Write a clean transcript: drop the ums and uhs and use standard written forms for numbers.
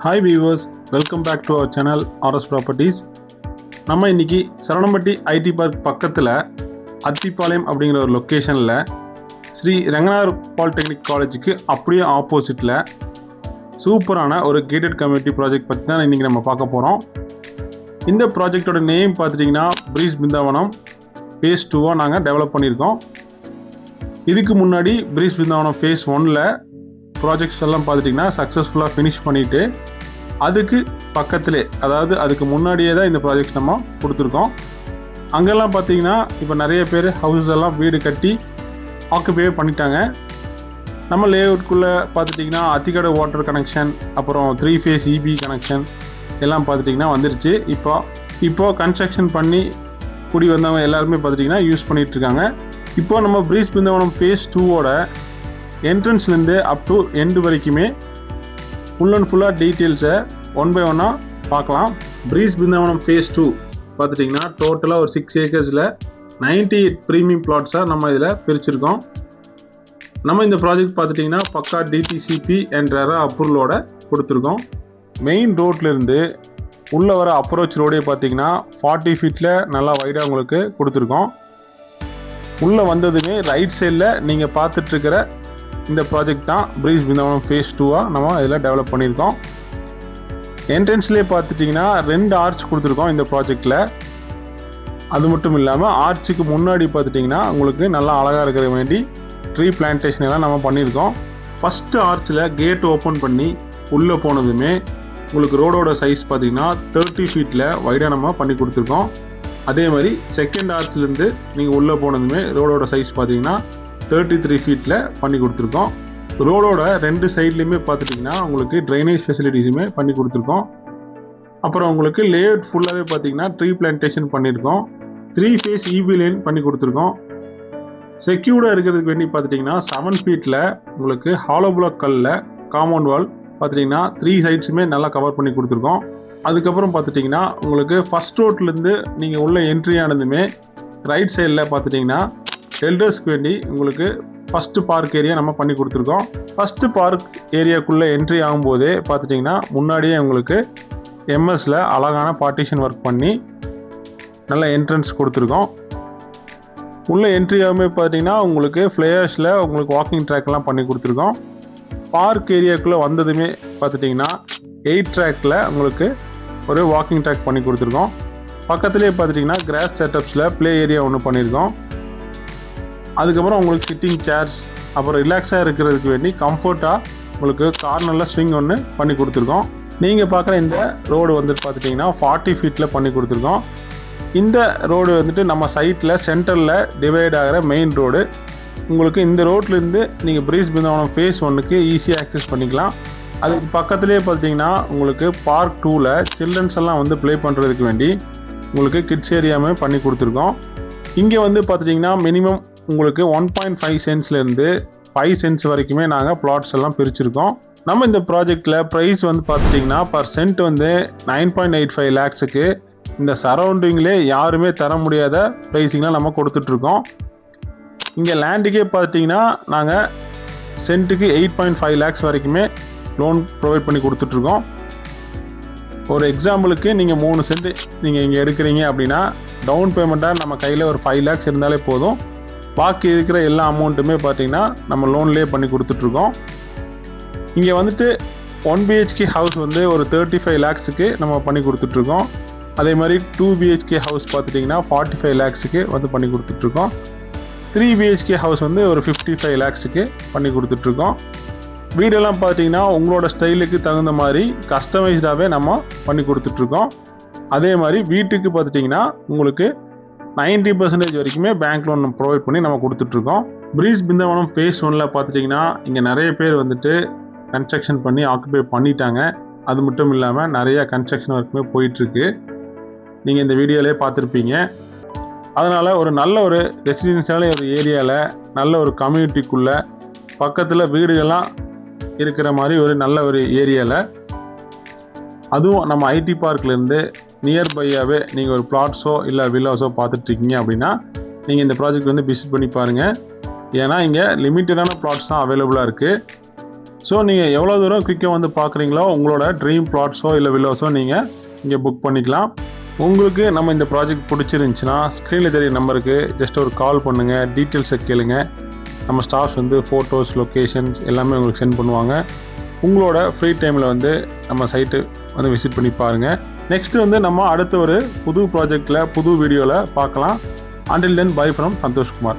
Hi viewers, welcome back to our channel RS properties. நம்ம இன்றைக்கி Saravanampatti IT park பக்கத்தில் அத்திப்பாளையம் அப்படிங்கிற ஒரு லொக்கேஷனில் ஸ்ரீ ரங்கநாதர் பாலிடெக்னிக் காலேஜுக்கு அப்படியே ஆப்போசிட்டில் சூப்பரான ஒரு கேட்டட் கம்யூனிட்டி ப்ராஜெக்ட் பற்றி தான் இன்றைக்கி நம்ம பார்க்க போகிறோம். இந்த ப்ராஜெக்டோட நேம் பார்த்துட்டிங்கன்னா ப்ரீஸ் பிருந்தாவனம் ஃபேஸ் 2 நாங்கள் டெவலப் பண்ணியிருக்கோம். இதுக்கு முன்னாடி ப்ரீஸ் பிருந்தாவனம் ஃபேஸ் 1ல் ப்ராஜெக்ட்ஸ் எல்லாம் பார்த்துட்டிங்கன்னா சக்ஸஸ்ஃபுல்லாக ஃபினிஷ் பண்ணிவிட்டு அதுக்கு பக்கத்திலே, அதாவது அதுக்கு முன்னாடியே தான் இந்த ப்ராஜெக்ட் நம்ம கொடுத்துருக்கோம். அங்கெல்லாம் பார்த்திங்கன்னா இப்போ நிறைய பேர் ஹவுசஸ் எல்லாம் வீடு கட்டி ஆக்குபே பண்ணிட்டாங்க. நம்ம லேஅவுட்குள்ளே பார்த்துட்டிங்கன்னா அத்திக்கடை வாட்டர் கனெக்ஷன், அப்புறம் 3 ஃபேஸ் இபி கனெக்ஷன் எல்லாம் பார்த்துட்டிங்கன்னா வந்துருச்சு. இப்போது கன்ஸ்ட்ரக்ஷன் பண்ணி குடி வந்தவங்க எல்லாருமே பார்த்துட்டிங்கன்னா யூஸ் பண்ணிகிட்ருக்காங்க. இப்போது நம்ம ப்ரீஸ் பிருந்தாவனம் ஃபேஸ் 2வோட என்ட்ரன்ஸ்லேருந்து அப் டு எண்டு வரைக்குமே ஃபுல் அண்ட் ஃபுல்லாக டீட்டெயில்ஸை ஒன் பை ஒன்னாக பார்க்கலாம். ப்ரீஸ் பிருந்தாவனம் ஃபேஸ் 2 பார்த்துட்டிங்கன்னா டோட்டலாக ஒரு 6 ஏக்கர்ஸில் 98 ப்ரீமியம் பிளாட்ஸாக நம்ம இதில் பிரிச்சுருக்கோம். நம்ம இந்த ப்ராஜெக்ட் பார்த்துட்டிங்கன்னா பக்கா டிடிசிபி என்ற அப்ரூவலோட கொடுத்துருக்கோம். மெயின் ரோட்லேருந்து உள்ளே வர அப்ரோச் ரோடே பார்த்திங்கன்னா 40 ஃபீட்டில் நல்லா வைடாக உங்களுக்கு கொடுத்துருக்கோம். உள்ளே வந்ததுமே ரைட் சைடில் நீங்கள் பார்த்துட்ருக்கிற இந்த ப்ராஜெக்ட் தான் ப்ரீஸ் பிருந்தாவனம் ஃபேஸ் 2 நம்ம இதில் டெவலப் பண்ணியிருக்கோம். என்ட்ரன்ஸ்லேயே பார்த்துட்டிங்கன்னா 2 ஆர்ச் கொடுத்துருக்கோம் இந்த ப்ராஜெக்டில். அது மட்டும் இல்லாமல் ஆர்ச்சுக்கு முன்னாடி பார்த்துட்டிங்கன்னா உங்களுக்கு நல்லா அழகாக இருக்கிற வேண்டி ட்ரீ பிளான்டேஷன் எல்லாம் நம்ம பண்ணியிருக்கோம். ஃபஸ்ட்டு ஆர்ச்சில் கேட் ஓப்பன் பண்ணி உள்ளே போனதுமே உங்களுக்கு ரோடோட சைஸ் பார்த்திங்கன்னா 30 ஃபீட்டில் வைடாக நம்ம பண்ணி கொடுத்துருக்கோம். அதே மாதிரி செகண்ட் ஆர்ச்லேருந்து நீங்கள் உள்ளே போனதுமே ரோடோட சைஸ் பார்த்திங்கன்னா 33 ஃபீட்டில் பண்ணி கொடுத்துருக்கோம். ரோடோட 2 சைட்லேயுமே பார்த்துட்டிங்கன்னா உங்களுக்கு ட்ரைனேஜ் ஃபெசிலிட்டிஸுமே பண்ணி கொடுத்துருக்கோம். அப்புறம் உங்களுக்கு லேஅவுட் ஃபுல்லாகவே பார்த்திங்கன்னா ட்ரீ பிளான்டேஷன் பண்ணியிருக்கோம். 3 ஃபேஸ் இபி லைன் பண்ணி கொடுத்துருக்கோம். செக்யூர்டாக இருக்கிறதுக்கு வேண்டி பார்த்துட்டிங்கன்னா 7 ஃபீட்டில் உங்களுக்கு ஹாலோ பிளாக் கல்லில் காம்பவுண்ட் வால் பார்த்துட்டிங்கன்னா 3 சைட்ஸுமே நல்லா கவர் பண்ணி கொடுத்துருக்கோம். அதுக்கப்புறம் பார்த்துட்டிங்கன்னா உங்களுக்கு ஃபஸ்ட் ரோட்லேருந்து நீங்கள் உள்ள என்ட்ரி ஆனதுமே ரைட் சைடில் பார்த்துட்டிங்கன்னா எல்டர்ஸ்க்கு வேண்டி உங்களுக்கு ஃபஸ்ட்டு பார்க் ஏரியா நம்ம பண்ணி கொடுத்துருக்கோம். ஃபஸ்ட்டு பார்க் ஏரியாக்குள்ளே என்ட்ரி ஆகும்போதே பார்த்துட்டிங்கன்னா முன்னாடியே உங்களுக்கு எம்எஸில் அழகான பார்ட்டிஷன் ஒர்க் பண்ணி நல்ல என்ட்ரன்ஸ் கொடுத்துருக்கோம். உள்ளே என்ட்ரி ஆகும்போது பார்த்திங்கன்னா உங்களுக்கு ஃப்ளேயர்ஸில் உங்களுக்கு வாக்கிங் ட்ராக்லாம் பண்ணி கொடுத்துருக்கோம். பார்க் ஏரியாக்குள்ளே வந்ததுமே பார்த்துட்டிங்கன்னா 8 ட்ராக்கில் உங்களுக்கு ஒரு வாக்கிங் ட்ராக் பண்ணி கொடுத்துருக்கோம். பக்கத்துலேயே பார்த்துட்டிங்கன்னா கிராஸ் செட்டப்ஸில் ப்ளே ஏரியா ஒன்று பண்ணியிருக்கோம். அதுக்கப்புறம் உங்களுக்கு சிட்டிங் சேர்ஸ், அப்புறம் ரிலாக்ஸாக இருக்கிறதுக்கு வேண்டி கம்ஃபர்ட்டாக உங்களுக்கு கார்னரில் ஸ்விங் ஒன்று பண்ணி கொடுத்துருக்கோம். நீங்கள் பார்க்குற இந்த ரோடு வந்துட்டு பார்த்துட்டிங்கன்னா 40 ஃபீட்டில் பண்ணி கொடுத்துருக்கோம். இந்த ரோடு வந்துட்டு நம்ம சைட்டில் சென்டரில் டிவைட் ஆகிற மெயின் ரோடு. உங்களுக்கு இந்த ரோட்லேருந்து நீங்கள் ப்ரீஸ் பிருந்தாவனம் ஃபேஸ் 1க்கு ஈஸியாக ஆக்சஸ் பண்ணிக்கலாம். அதுக்கு பக்கத்துலேயே பார்த்திங்கன்னா உங்களுக்கு பார்க் 2ல் சில்ட்ரன்ஸ் எல்லாம் வந்து ப்ளே பண்ணுறதுக்கு வேண்டி உங்களுக்கு கிட்ஸ் ஏரியாவுமே பண்ணி கொடுத்துருக்கோம். இங்கே வந்து பார்த்துட்டிங்கன்னா மினிமம் உங்களுக்கு 1.5 சென்ட்ஸ்லேருந்து 5 சென்ட்ஸ் வரைக்குமே நாங்கள் பிளாட்ஸ் எல்லாம் பிரிச்சுருக்கோம். நம்ம இந்த ப்ராஜெக்டில் ப்ரைஸ் வந்து பார்த்துட்டிங்கன்னா பர் சென்ட் வந்து 9.85 லேக்ஸுக்கு இந்த சரௌண்டிங்லே யாருமே தர முடியாத ப்ரைஸிங்லாம் நம்ம கொடுத்துட்ருக்கோம். இங்கே லேண்டுக்கே பார்த்திங்கன்னா நாங்கள் சென்ட்டுக்கு 8.5 லேக்ஸ் வரைக்குமே லோன் ப்ரொவைட் பண்ணி கொடுத்துட்ருக்கோம். ஒரு எக்ஸாம்பிளுக்கு நீங்கள் 3 சென்ட் நீங்கள் இங்கே எடுக்கிறீங்க அப்படின்னா டவுன் பேமெண்ட்டாக நம்ம கையில் ஒரு 5 லேக்ஸ் இருந்தாலே போதும். பாக்கி இருக்கிற எல்லா அமௌண்ட்டுமே பார்த்திங்கன்னா நம்ம லோன்லேயே பண்ணி கொடுத்துட்ருக்கோம். இங்கே வந்துட்டு 1 BHK ஹவுஸ் வந்து ஒரு 35 லேக்ஸுக்கு நம்ம பண்ணி கொடுத்துட்ருக்கோம். அதே மாதிரி 2 BHK ஹவுஸ் பார்த்துட்டிங்கன்னா 45 லேக்ஸுக்கு வந்து பண்ணி கொடுத்துட்ருக்கோம். 3 BHK ஹவுஸ் வந்து ஒரு 55 லேக்ஸுக்கு பண்ணி கொடுத்துட்ருக்கோம். வீடெல்லாம் பார்த்திங்கன்னா உங்களோட ஸ்டைலுக்கு தகுந்த மாதிரி கஸ்டமைஸ்டாகவே நம்ம பண்ணி கொடுத்துட்ருக்கோம். அதே மாதிரி வீட்டுக்கு பார்த்துட்டிங்கன்னா உங்களுக்கு 90% வரைக்குமே பேங்க் லோன் ப்ரொவைட் பண்ணி நம்ம கொடுத்துட்ருக்கோம். ப்ரீஸ் பிருந்தாவனம் ஃபேஸ் 1ல் பார்த்துட்டிங்கன்னா இங்கே நிறைய பேர் வந்துட்டு கன்ஸ்ட்ரக்ஷன் பண்ணி ஆக்குபை பண்ணிட்டாங்க. அது மட்டும் இல்லாமல் நிறையா கன்ஸ்ட்ரக்ஷன் ஒர்க்குமே போயிட்டுருக்கு. நீங்கள் இந்த வீடியோவிலே பார்த்துருப்பீங்க. அதனால் ஒரு நல்ல ஒரு ரெசிடென்ஷியலான ஒரு ஏரியாவில் நல்ல ஒரு கம்யூனிட்டிக்குள்ளே பக்கத்தில் வீடுகள்லாம் இருக்கிற மாதிரி ஒரு நல்ல ஒரு ஏரியாவில், அதுவும் நம்ம ஐடி பார்க்லேருந்து நியர்பையாகவே நீங்கள் ஒரு பிளாட்ஸோ இல்லை வில்லாஸோ பார்த்துட்ருக்கீங்க அப்படின்னா நீங்கள் இந்த ப்ராஜெக்ட் வந்து விசிட் பண்ணி பாருங்கள். ஏன்னா இங்கே லிமிட்டடான பிளாட்ஸ் தான் அவைலபிளாக இருக்குது. ஸோ நீங்கள் எவ்வளோ தூரம் குயிக்காக வந்து பார்க்குறீங்களோ உங்களோட ட்ரீம் பிளாட்ஸோ இல்லை வில்லோஸோ நீங்கள் இங்கே புக் பண்ணிக்கலாம். உங்களுக்கு நம்ம இந்த ப்ராஜெக்ட் பிடிச்சிருந்துச்சின்னா ஸ்க்ரீனில் தெரிய நம்பருக்கு ஜஸ்ட் ஒரு கால் பண்ணுங்கள், டீட்டெயில்ஸை கேளுங்க. நம்ம ஸ்டாஃப்ஸ் வந்து ஃபோட்டோஸ், லொக்கேஷன்ஸ் எல்லாமே உங்களுக்கு சென்ட் பண்ணுவாங்க. உங்களோட ஃப்ரீ டைமில் வந்து நம்ம சைட்டு வந்து விசிட் பண்ணி பாருங்கள். நெக்ஸ்ட்டு வந்து நம்ம அடுத்த ஒரு புது ப்ராஜெக்டில் புது வீடியோவில் பார்க்கலாம். Until then, bye from Santosh Kumar.